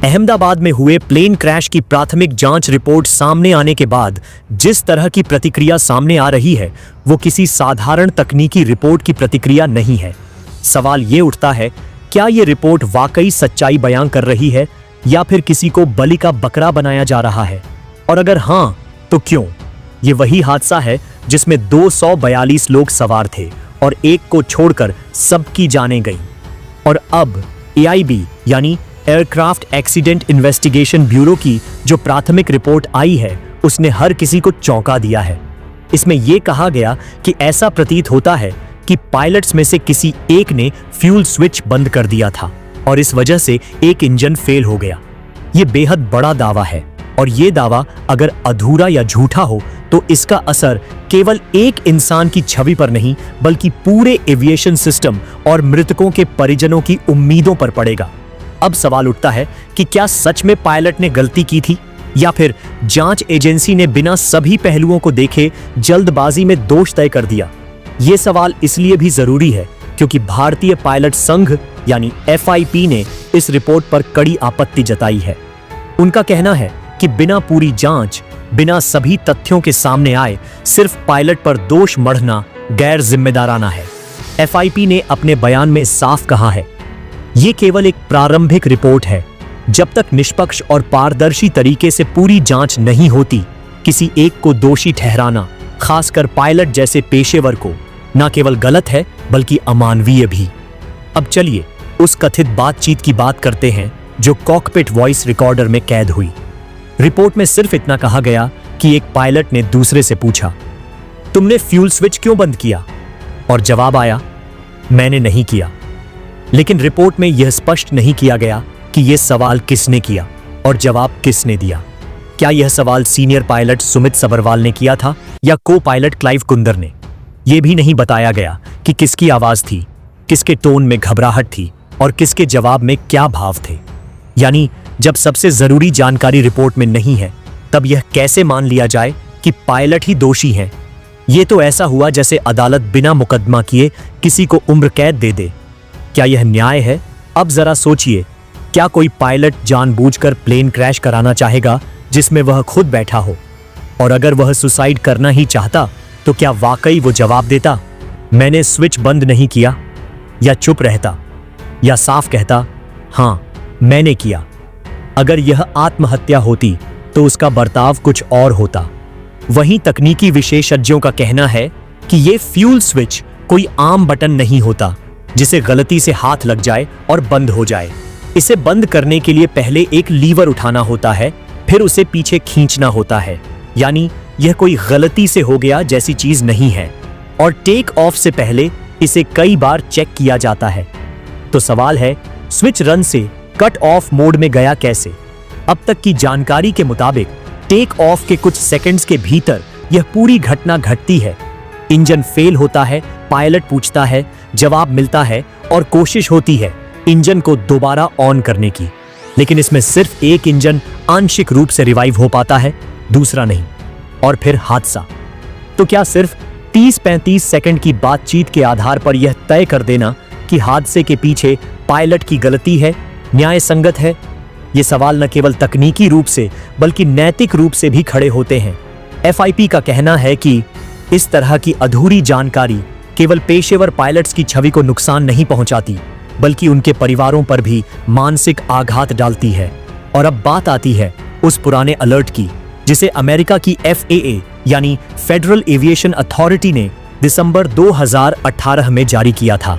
अहमदाबाद में हुए plane crash की प्राथमिक जांच रिपोर्ट सामने आने के बाद जिस तरह की प्रतिक्रिया सामने आ रही है वो किसी साधारण तकनीकी रिपोर्ट की प्रतिक्रिया नहीं है। सवाल ये उठता है, क्या ये रिपोर्ट वाकई सच्चाई बयां कर रही है या फिर किसी को बलि का बकरा बनाया जा रहा है? और अगर हाँ तो क्यों? ये वही हादसा है जिसमें 242 लोग सवार थे और एक को छोड़कर सबकी जानें गईं। और अब AIB यानी एयरक्राफ्ट एक्सीडेंट इन्वेस्टिगेशन ब्यूरो की जो प्राथमिक रिपोर्ट आई है उसने हर किसी को चौंका दिया है। इसमें यह कहा गया कि ऐसा प्रतीत होता है कि पायलट्स में से किसी एक ने फ्यूल स्विच बंद कर दिया था और इस वजह से एक इंजन फेल हो गया। ये बेहद बड़ा दावा है और ये दावा अगर अधूरा या झूठा हो तो इसका असर केवल एक इंसान की छवि पर नहीं बल्कि पूरे एविएशन सिस्टम और मृतकों के परिजनों की उम्मीदों पर पड़ेगा। अब सवाल उठता है कि क्या सच में पायलट ने गलती की थी या फिर जांच एजेंसी ने बिना सभी पहलुओं को देखे जल्दबाजी में दोष तय कर दिया। यह सवाल इसलिए भी जरूरी है क्योंकि भारतीय पायलट संघ यानी FIP ने इस रिपोर्ट पर कड़ी आपत्ति जताई है। उनका कहना है कि बिना पूरी जांच, बिना सभी तथ्यों के सामने आए सिर्फ पायलट पर दोष मढ़ना गैर जिम्मेदाराना है। FIP ने अपने बयान में साफ कहा है, ये केवल एक प्रारंभिक रिपोर्ट है। जब तक निष्पक्ष और पारदर्शी तरीके से पूरी जांच नहीं होती, किसी एक को दोषी ठहराना, खासकर पायलट जैसे पेशेवर को, न केवल गलत है बल्कि अमानवीय भी। अब चलिए उस कथित बातचीत की बात करते हैं जो कॉकपिट वॉइस रिकॉर्डर में कैद हुई। रिपोर्ट में सिर्फ इतना कहा गया कि एक पायलट ने दूसरे से पूछा, तुमने फ्यूल स्विच क्यों बंद किया? और जवाब आया, मैंने नहीं किया। लेकिन रिपोर्ट में यह स्पष्ट नहीं किया गया कि यह सवाल किसने किया और जवाब किसने दिया। क्या यह सवाल सीनियर पायलट सुमित सबरवाल ने किया था या को पायलट क्लाइव कुंदर ने? यह भी नहीं बताया गया कि किसकी आवाज थी, किसके टोन में घबराहट थी और किसके जवाब में क्या भाव थे। यानी जब सबसे जरूरी जानकारी रिपोर्ट में नहीं है तब यह कैसे मान लिया जाए कि पायलट ही दोषी हैं? यह तो ऐसा हुआ जैसे अदालत बिना मुकदमा किए किसी को उम्र कैद दे दे। क्या यह न्याय है? अब जरा सोचिए, क्या कोई पायलट जानबूझकर प्लेन क्रैश कराना चाहेगा जिसमें वह खुद बैठा हो? और अगर वह सुसाइड करना ही चाहता तो क्या वाकई वो जवाब देता, मैंने स्विच बंद नहीं किया? या चुप रहता या साफ कहता, हाँ मैंने किया? अगर यह आत्महत्या होती तो उसका बर्ताव कुछ और होता। वहीं तकनीकी विशेषज्ञों का कहना है कि यह फ्यूल स्विच कोई आम बटन नहीं होता जिसे गलती से हाथ लग जाए और बंद हो जाए। इसे बंद करने के लिए पहले एक लीवर उठाना होता है, फिर उसे पीछे खींचना होता है। यानी यह कोई गलती से हो गया जैसी चीज नहीं है और टेक ऑफ से पहले इसे कई बार चेक किया जाता है। तो सवाल है, स्विच रन से कट ऑफ मोड में गया कैसे? अब तक की जानकारी के मुताबिक टेक ऑफ के कुछ सेकंड्स के भीतर यह पूरी घटना घटती है। इंजन फेल होता है, पायलट पूछता है, जवाब मिलता है और कोशिश होती है इंजन को दोबारा ऑन करने की। लेकिन इसमें सिर्फ एक इंजन आंशिक रूप से रिवाइव हो पाता है, दूसरा नहीं। और फिर हादसा। तो क्या सिर्फ 30-35 सेकंड की बातचीत के आधार पर यह तय कर देना कि हादसे के पीछे पायलट की गलती है न्याय संगत है? ये सवाल न केवल तकनीकी रूप से बल्कि नैतिक रूप से भी खड़े होते हैं। FIP का कहना है कि इस तरह की अधूरी जानकारी केवल पेशेवर पायलट्स की छवि को नुकसान नहीं पहुंचाती बल्कि उनके परिवारों पर भी मानसिक आघात डालती है। और अब बात आती है उस पुराने अलर्ट की जिसे अमेरिका की FAA यानी फेडरल एविएशन अथॉरिटी ने दिसंबर 2018 में जारी किया था।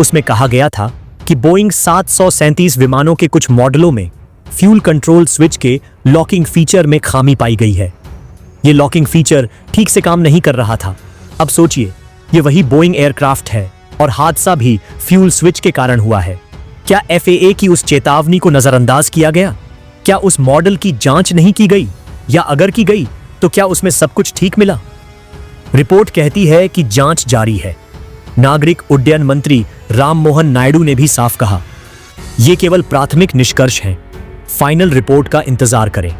उसमें कहा गया था कि बोइंग 737 विमानों के कुछ मॉडलों में फ्यूल कंट्रोल स्विच के लॉकिंग फीचर में खामी पाई गई है। ये लॉकिंग फीचर ठीक से काम नहीं कर रहा था। अब सोचिए, ये वही बोइंग एयरक्राफ्ट है और हादसा भी फ्यूल स्विच के कारण हुआ है। क्या FAA की उस चेतावनी को नजरअंदाज किया गया? क्या उस मॉडल की जांच नहीं की गई? या अगर की गई तो क्या उसमें सब कुछ ठीक मिला? रिपोर्ट कहती है कि जांच जारी है। नागरिक उड्डयन मंत्री राम मोहन नायडू ने भी साफ कहा, यह केवल प्राथमिक निष्कर्ष हैं, फाइनल रिपोर्ट का इंतजार करें।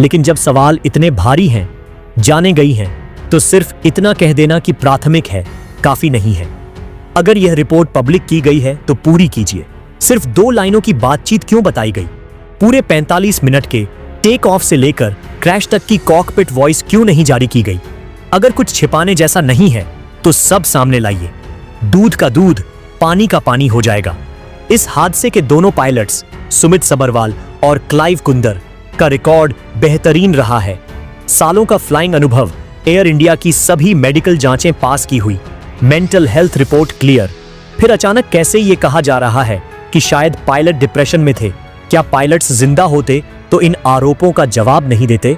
लेकिन जब सवाल इतने भारी हैं, जाने गई हैं, तो सिर्फ इतना कह देना कि प्राथमिक है काफी नहीं है। अगर यह रिपोर्ट पब्लिक की गई है तो पूरी कीजिए। सिर्फ 2 लाइनों की बातचीत क्यों बताई गई? पूरे 45 मिनट के टेक ऑफ से लेकर क्रैश तक की कॉकपिट वॉइस क्यों नहीं जारी की गई? अगर कुछ छिपाने जैसा नहीं है तो सब सामने लाइए। दूध का दूध, पानी का पानी हो जाएगा। इस हादसे के दोनों पायलट्स सुमित सबरवाल और क्लाइव कुंदर का रिकॉर्ड बेहतरीन रहा है। सालों का फ्लाइंग अनुभव, एयर इंडिया की सभी मेडिकल जांचें पास की हुई, मेंटल हेल्थ रिपोर्ट क्लियर। फिर अचानक कैसे ये कहा जा रहा है कि शायद पायलट डिप्रेशन में थे? क्या पायलट्स जिंदा होते तो इन आरोपों का जवाब नहीं देते?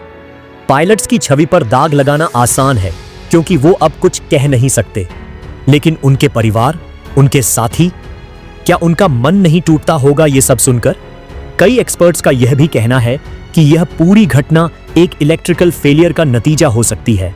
पायलट्स की छवि पर दाग लगाना आसान है क्योंकि वो अब कुछ कह नहीं सकते, लेकिन उनके परिवार, उनके साथी, क्या उनका मन नहीं टूटता होगा ये सब सुनकर? कई एक्सपर्ट्स का यह भी कहना है कि यह पूरी घटना एक इलेक्ट्रिकल फेलियर का नतीजा हो सकती है।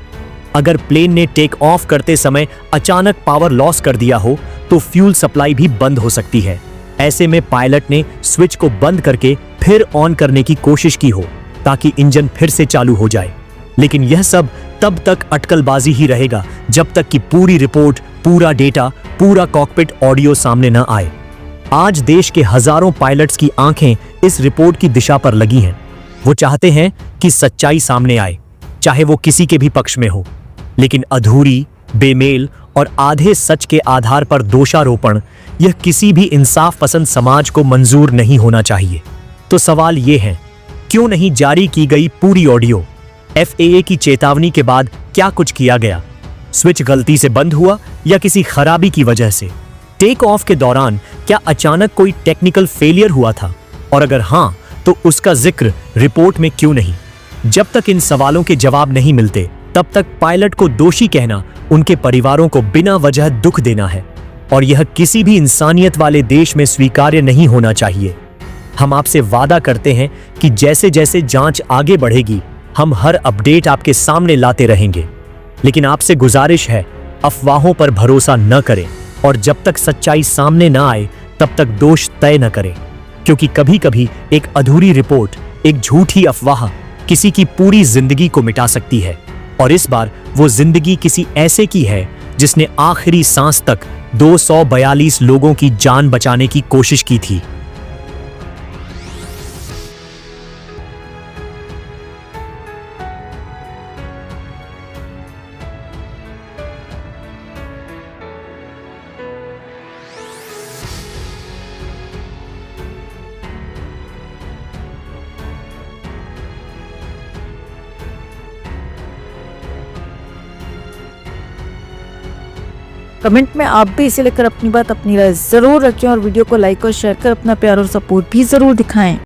अगर प्लेन ने टेक ऑफ करते समय अचानक पावर लॉस कर दिया हो तो फ्यूल सप्लाई भी बंद हो सकती है। ऐसे में पायलट ने स्विच को बंद करके फिर ऑन करने की कोशिश की हो ताकि इंजन फिर से चालू हो जाए। लेकिन यह सब तब तक अटकलबाजी ही रहेगा जब तक कि पूरी रिपोर्ट, पूरा डेटा, पूरा कॉकपिट ऑडियो सामने न आए। आज देश के हजारों पायलट्स की आंखें इस रिपोर्ट की दिशा पर लगी हैं। वो चाहते हैं कि सच्चाई सामने आए, चाहे वो किसी के भी पक्ष में हो। लेकिन अधूरी, बेमेल और आधे सच के आधार पर दोषारोपण, यह किसी भी इंसाफ पसंद समाज को मंजूर नहीं होना चाहिए। तो सवाल ये है, क्यों नहीं जारी की गई पूरी ऑडियो? FAA की चेतावनी के बाद क्या कुछ किया गया? स्विच गलती से बंद हुआ या किसी खराबी की वजह से? टेक ऑफ के दौरान क्या अचानक कोई टेक्निकल फेलियर हुआ था? और अगर हां, तो उसका जिक्र रिपोर्ट में क्यों नहीं? जब तक इन सवालों के जवाब नहीं मिलते, तब तक पायलट को दोषी कहना उनके परिवारों को बिना वजह दुख देना है, और यह किसी भी इंसानियत वाले देश में स्वीकार्य नहीं होना चाहिए। हम आपसे वादा करते हैं कि जैसे जैसे जांच आगे बढ़ेगी, हम हर अपडेट आपके सामने लाते रहेंगे। लेकिन आपसे गुजारिश है, अफवाहों पर भरोसा न करें, और जब तक सच्चाई सामने न आए तब तक दोष तय न करें, क्योंकि कभी कभी एक अधूरी रिपोर्ट, एक झूठी अफवाह किसी की पूरी जिंदगी को मिटा सकती है। और इस बार वो जिंदगी किसी ऐसे की है जिसने आखिरी सांस तक 242 लोगों की जान बचाने की कोशिश की थी। कमेंट में आप भी इसे लेकर अपनी बात, अपनी राय जरूर रखें और वीडियो को लाइक और शेयर कर अपना प्यार और सपोर्ट भी जरूर दिखाएं।